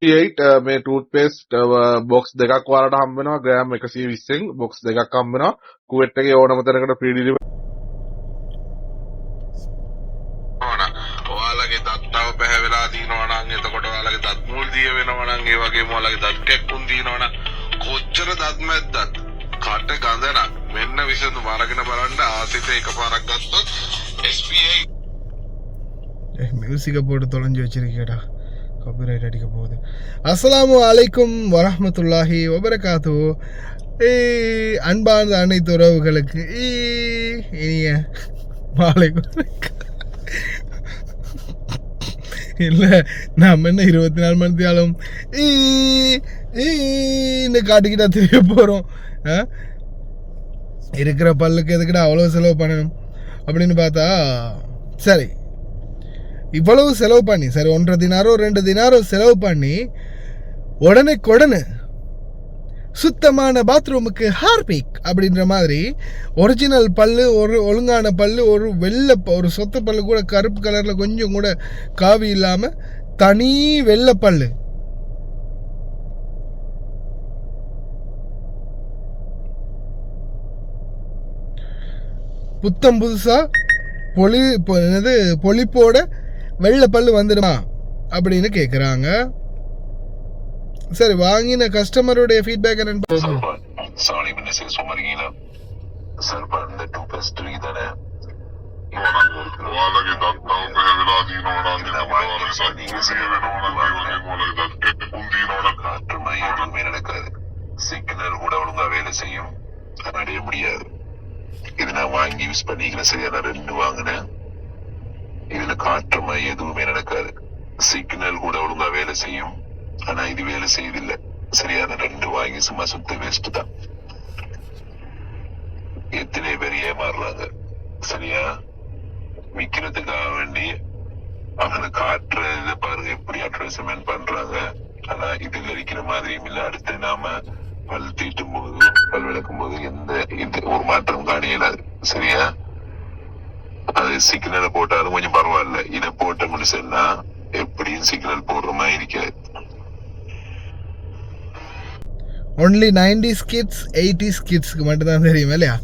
8 මේ toothpaste box දෙකක් ඔයාලට හම්බ වෙනවා ග්‍රෑම් 120න් බොක්ස් දෙකක් හම්බ වෙනවා කුවෙට් එකේ ඕනම තැනකට ෆ්‍රී ඩිලිවරි ඔයාලගේ දත්තව පැහැවෙලා දිනනවා නම් එතකොට ඔයාලගේ දත් මුල් දිය වෙනවා නම් ඒ වගේම ඔයාලගේ දත් කැක්කුම් දිනනවා නම් කොච්චර දත් මැද්දත් කට ගඳ නම් මෙන්න විසඳුම අරගෙන බලන්න ආසිත එකපාරක් ගත්තොත් SPA மியூசிக்கை போட்டு தொலைஞ்சி வச்சிருக்கேடா காப்பிரைட் அடிக்க போகுது. அஸ்ஸலாமு அலைக்கும் வரஹ்மத்துல்லாஹி வபரகாத்து. அன்பார்ந்த அனைத்து உறவுகளுக்கு இனிய மாலை. இல்லை நாம் என்ன 24 மணி நேரம் காட்டிக்கிட்டா தெரிய போகிறோம். இருக்கிற பல்லுக்கு எதுக்கிட்ட அவ்வளோ செலவு பண்ணணும் அப்படின்னு பார்த்தா சரி இவ்வளவு செலவு பண்ணி சரி 1.5 தினாரோ 2 தினாரோ செலவு பண்ணி உடனே சுத்தமான பாத்ரூமுக்கு ஹார்பிக் அப்படின்ற மாதிரி ஒரிஜினல் பல்லு ஒரு ஒழுங்கான பல்லு ஒரு வெள்ளை ஒரு சொத்த பல்லு கூட கருப்பு கலரில் கொஞ்சம் கூட காவி இல்லாமல் தனி வெள்ளை பல்லு புத்தம் புதுசாக பொலிப்போட வெள்ளை பல்லு வந்துடுமா அப்படின்னு கேட்குறாங்க. சரி வாங்கின கஸ்டமருடைய ஃபீட்பேக் என்னன்னு சிக்னல் கூட ஒழுங்கா வேலை செய்யும் அடைய முடியாது. இது நான் வாங்கி யூஸ் பண்ணிக்கிறேன். சரியா நான் 2 வாங்கினேன். இதுல காற்றுமை எதுவுமே நடக்காது. சிக்னல் கூட ஒழுங்கா வேலை செய்யும் ஆனா இது வேலை செய்யுதில்லை. சரியா நான் 2 வாங்கி சும்மா சுத்த வேஸ்ட் தான். எத்தனை பேர் ஏமாறுறாங்க. சரியா விற்கிறதுக்காக வேண்டி அவங்க காற்று இதை பாருங்க எப்படி அட்வர்டைஸ்மெண்ட் பண்றாங்க. ஆனா இதுல இருக்கிற மாதிரியும் இல்ல. அடுத்து நாம பல் தீட்டும் போது பல் விளக்கும் போது எந்த இது ஒரு மாற்றம் காண இயலாது. சரியா அது சிக்னலை போட்டாலும் கொஞ்சம் பரவாயில்ல. இதை போட்ட முடிச்சா எப்படியும் சிக்னல் போடுற மாதிரி இருக்காது. ஒன்லி 90s கிட்ஸ் 80s கிட்ஸ்க்கு மட்டும்தான் தெரியும் இல்லையா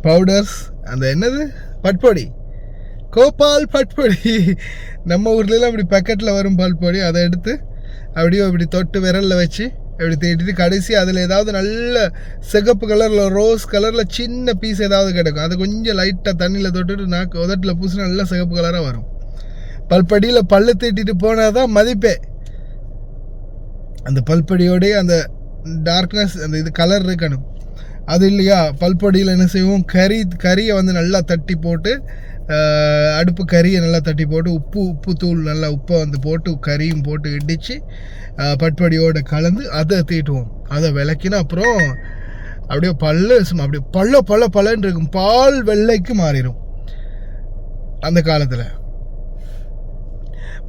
பவுடர்ஸ் அந்த என்னது பட்பொடி கோபால் பட்பொடி நம்ம ஊர்லலாம் அப்படி பேக்கெட்டில் வரும் பல்பொடி அதை எடுத்து அப்படியே இப்படி தொட்டு விரலில் வச்சு இப்படி தேட்டிட்டு கடைசி அதில் ஏதாவது நல்ல சிகப்பு கலரில் ரோஸ் கலரில் சின்ன பீஸ் ஏதாவது கிடைக்கும். அதை கொஞ்சம் லைட்டாக தண்ணியில் தொட்டுட்டு நாக்கு உதட்டில் பூசி நல்லா சிகப்பு கலராக வரும். பல்படியில் பல்லு தேட்டிட்டு போனால் தான் மதிப்பே. அந்த பல்படியோடைய அந்த டார்க்னஸ் அந்த இது கலர் இருக்கணும். அது இல்லையா பல்பொடியில் என்ன செய்வோம் கறியை வந்து நல்லா தட்டி போட்டு அடுப்பு கறியை நல்லா தட்டி போட்டு உப்பு தூள் நல்லா உப்பை வந்து போட்டு கறியும் போட்டு இடித்து பட்படியோடு கலந்து அதை தீட்டுவோம். அதை விளக்கினா அப்புறம் அப்படியே பல்லு அப்படியே பல்லன்னு இருக்கும். பால் வெள்ளைக்கு மாறிடும். அந்த காலத்தில்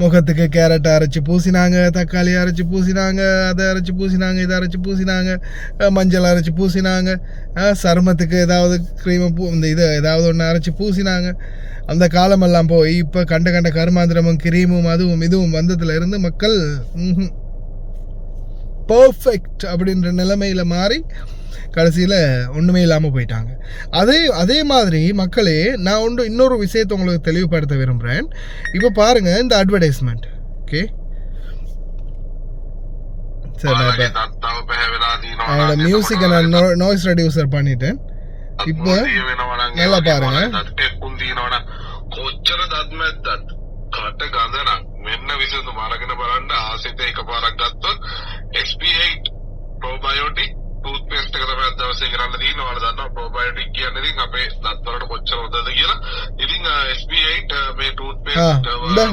முகத்துக்கு கேரட்டை அரைச்சி பூசினாங்க, தக்காளி அரைச்சி பூசினாங்க, அதை அரைச்சி பூசினாங்க, இதை அரைச்சி பூசினாங்க, மஞ்சள் அரைச்சி பூசினாங்க, சருமத்துக்கு ஏதாவது க்ரீமை இந்த இதை ஏதாவது ஒன்று அரைச்சி பூசினாங்க. அந்த காலமெல்லாம் போய் இப்போ கண்ட கருமாந்திரமும் கிரீமும் அதுவும் இதுவும் வந்ததுல இருந்து மக்கள் பர்ஃபெக்ட் அப்படின்ற நிலைமையில் மாறி கடைசியில் ஒன்றுமே இல்லாமல் போயிட்டாங்க. அதே மாதிரி மக்களே நான் இன்னொரு விஷயத்தை உங்களுக்கு தெளிவுபடுத்த விரும்புகிறேன். இப்போ பாருங்கள் இந்த அட்வர்டைஸ்மெண்ட். ஓகே சரி அவனோட மியூசிக்கை நான் நாய்ஸ் ரெடியூசர் பண்ணிட்டேன். இப்போ நல்லா பாருங்க. කට ගඳ නම් මෙන්න විසඳුම අරගෙන බලන්න ආසිත එකපාරක් ගත්තොත් SP8 probiotic toothpaste එක තමයි දවසේ කරන්න තියෙන්නේ. ඔයාලා දන්නවා probiotic කියන්නේ ඉතින් අපේ දත් වලට කොච්චර හොඳද කියලා. ඉතින් SP8 මේ toothpaste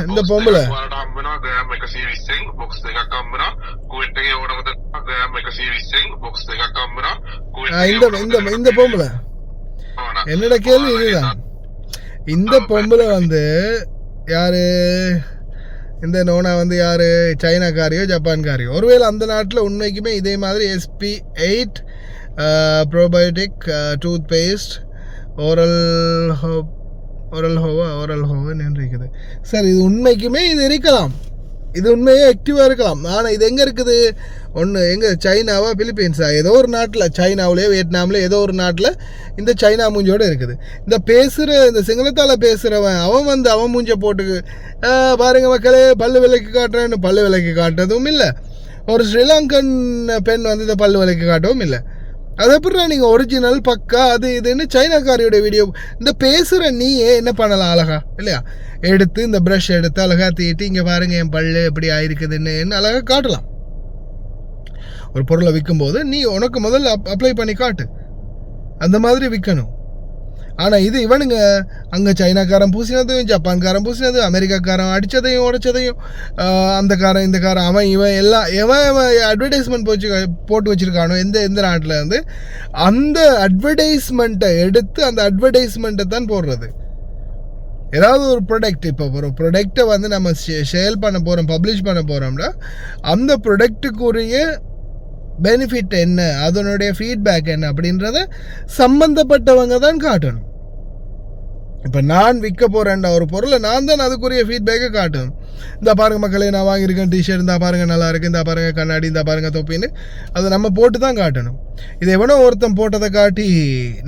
இந்த பொம்பளை ඔයාලට හම්බ වෙනවා ග්‍රෑම් 120න් box දෙකක් හම්බ වෙනවා. කුවෙට් එකේ ඕනම ග්‍රෑම් 120න් box දෙකක් හම්බ වෙනවා. කුවෙට් இந்த பொம்பளை என்னோட கேள்வி இதுதான். இந்த பொம்பளை வந்து யார் இந்த நோனா வந்து யார் சைனாக்காரியோ ஜப்பான்காரியோ. ஒருவேளை அந்த நாட்டில் உண்மைக்குமே இதே மாதிரி SP8 probiotic toothpaste oral ஹோவன்னு இருக்குது. சார் இது உண்மைக்குமே இது இருக்கலாம். இது உண்மையே ஆக்டிவாக இருக்கலாம். ஆனால் இது எங்கே இருக்குது? ஒன்று எங்கே, சைனாவா பிலிப்பீன்ஸா, ஏதோ ஒரு நாட்டில், சைனாவிலேயோ வியட்நாமில் ஏதோ ஒரு நாட்டில் இந்த சைனா மூஞ்சோடு இருக்குது. இந்த பேசுகிற, இந்த சிங்களத்தால் பேசுகிறவன் அவன் வந்து அவன் மூஞ்ச போட்டு பாருங்க மக்களே பல்லு விலைக்கு காட்டுறேன்னு பல்லு விலைக்கு காட்டுறதும் இல்லை. ஒரு ஸ்ரீலங்கன் பெண் வந்து இந்த பல்லு விலைக்கு காட்டவும் இல்லை. அது எப்படின்னா நீங்கள் ஒரிஜினல் பக்கா அது இதுன்னு சைனாக்காரியோட வீடியோ இந்த பேசுகிற நீயே என்ன பண்ணலாம் அழகா இல்லையா? எடுத்து இந்த ப்ரஷ் எடுத்து அழகா தீட்டி இங்கே பாருங்க என் பல்லு எப்படி ஆயிருக்குதுன்னு அழகாக காட்டலாம். ஒரு பொருளை விற்கும்போது நீ உனக்கு முதல்ல அப்ளை பண்ணி காட்டு, அந்த மாதிரி விற்கணும். ஆனால் இது இவனுங்க அங்கே சைனாக்காரன் பூசினதும், ஜப்பான்காரன் பூசினது, அமெரிக்காக்காரன் அடித்ததையும் உடைச்சதையும், அந்த காரன் இந்த காரன் அவன் இவன் எல்லாம் எவன் அட்வர்டைஸ்மெண்ட் போட்டு வச்சுருக்கானோ எந்த நாட்டில் வந்து அந்த அட்வர்டைஸ்மெண்ட்டை எடுத்து அந்த அட்வர்டைஸ்மெண்ட்டை தான் போடுறது. ஏதாவது ஒரு ப்ராடக்ட், இப்போ ஒரு ப்ராடக்டை வந்து நம்ம சேல் பண்ண போகிறோம், பப்ளிஷ் பண்ண போகிறோம்னா அந்த ப்ராடக்ட்டுக்குரிய பெனிஃபிட் என்ன, அதனுடைய ஃபீட்பேக் என்ன அப்படின்றத சம்பந்தப்பட்டவங்க தான் காட்டணும். இப்போ நான் விற்க போகிறேன்டா ஒரு பொருளை, நான் தான் அதுக்குரிய ஃபீட்பேக்கை காட்டணும். இந்த பாருங்கள் மக்களே நான் வாங்கியிருக்கேன் டிஷர்ட், இந்த பாருங்கள் நல்லா இருக்குது, இந்த பாருங்கள் கண்ணாடி, இந்த பாருங்கள் தொப்பின்னு அதை நம்ம போட்டு தான் காட்டணும். இது எவனோ ஒருத்தன் போட்டதை காட்டி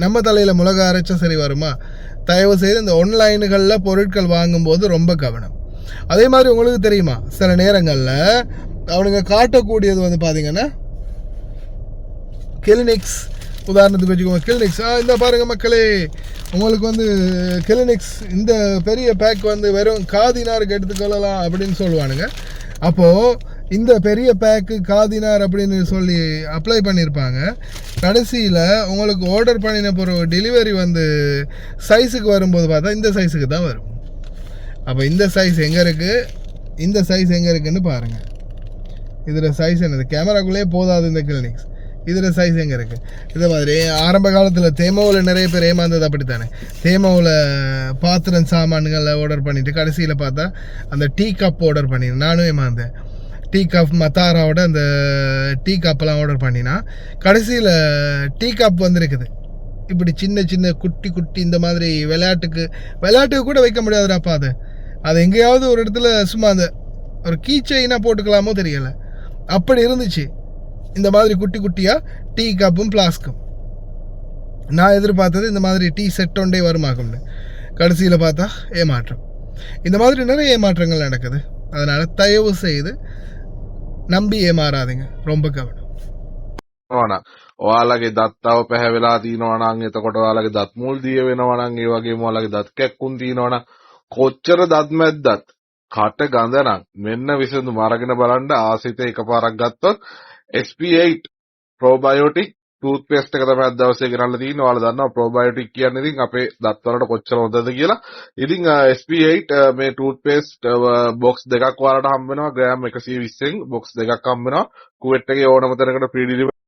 நம்ம தலையில் மிளகா அரைச்சா சரி வருமா? தயவு செய்து இந்த ஆன்லைனுகளில் பொருட்கள் வாங்கும்போது ரொம்ப கவனம். அதே மாதிரி உங்களுக்கு தெரியுமா, சில நேரங்களில் அவனுங்க காட்டக்கூடியது வந்து பார்த்தீங்கன்னா கிளினிக்ஸ், உதாரணத்துக்கு வச்சுக்கோங்க கிளினிக்ஸ், இந்த பாருங்கள் மக்களே உங்களுக்கு வந்து கிளினிக்ஸ் இந்த பெரிய பேக் வந்து வெறும் காதினாருக்கு எடுத்துக்கொள்ளலாம் அப்படின்னு சொல்லுவானுங்க. அப்போது இந்த பெரிய பேக்கு காதினார் அப்படின்னு சொல்லி அப்ளை பண்ணியிருப்பாங்க. கடைசியில் உங்களுக்கு ஆர்டர் பண்ணின பிறகு டெலிவரி வந்து சைஸுக்கு வரும்போது பார்த்தா இந்த சைஸுக்கு தான் வரும். அப்போ இந்த சைஸ் எங்கே இருக்குது, இந்த சைஸ் எங்கே இருக்குதுன்னு பாருங்கள். இதில் சைஸ் என்னது, கேமராக்குள்ளே போதாது இந்த கிளினிக்ஸ், இதில் சைஸ் எங்கே இருக்குது. இதே மாதிரி ஆரம்ப காலத்தில் தேமாவில் நிறைய பேர் ஏமாந்தது அப்படித்தானே. தேமாவில் பாத்திரம் சாமான்களை ஆர்டர் பண்ணிவிட்டு கடைசியில் பார்த்தா அந்த டீ கப் ஆர்டர் பண்ணினேன். நானும் ஏமாந்தேன். டீ கப் மத்தாராவோட அந்த டீ கப்பெல்லாம் ஆர்டர் பண்ணினா கடைசியில் டீ கப் வந்துருக்குது இப்படி சின்ன சின்ன குட்டி குட்டி இந்த மாதிரி விளையாட்டுக்கு கூட வைக்க முடியாதுடாப்பா. அது எங்கேயாவது ஒரு இடத்துல சும்மா அந்த ஒரு கீ செயினாக போட்டுக்கலாமோ தெரியலை, அப்படி இருந்துச்சு. இந்த மாதிரி குட்டி குட்டியாக டீ கப்பும் ஃப்ளாஸ்க்கும். நான் எதிர்பார்த்தது இந்த மாதிரி டீ செட் ஒன்றே வருமாகும்னு, கடைசியில் பார்த்தா ஏமாற்றம். இந்த மாதிரி நிறைய ஏமாற்றங்கள் நடக்குது. அதனால் தயவு செய்து நம்பி ஏமாறாதீங்க, ரொம்ப கவனம். ඔයාලගේ දත්තාව පැහැවෙලා තියෙනවා නම් එතකොට ඔයාලගේ දත් මුල් දිය වෙනවා නම් ඒ වගේම ඔයාලගේ දත් කැක්කුම් තියෙනවා නම් කොච්චර දත් මැද්දත් කට ගඳ නම් මෙන්න විසඳුම අරගෙන බලන්න ආසිත එකපාරක් ගත්තොත් SP8 probiotic toothpaste එක තමයි අද දවසේ ගෙනල්ලා තියෙන්නේ. ඔයාලා දන්නවා probiotic කියන්නේ ඉතින් අපේ දත් වලට කොච්චර හොඳද කියලා. ඉතින් SP8 මේ toothpaste box දෙකක් ඔයාලට හම්බ වෙනවා. ග්‍රෑම් 120න් box දෙකක් හම්බ වෙනවා. කුවෙට් එකේ ඕනම තැනකට free delivery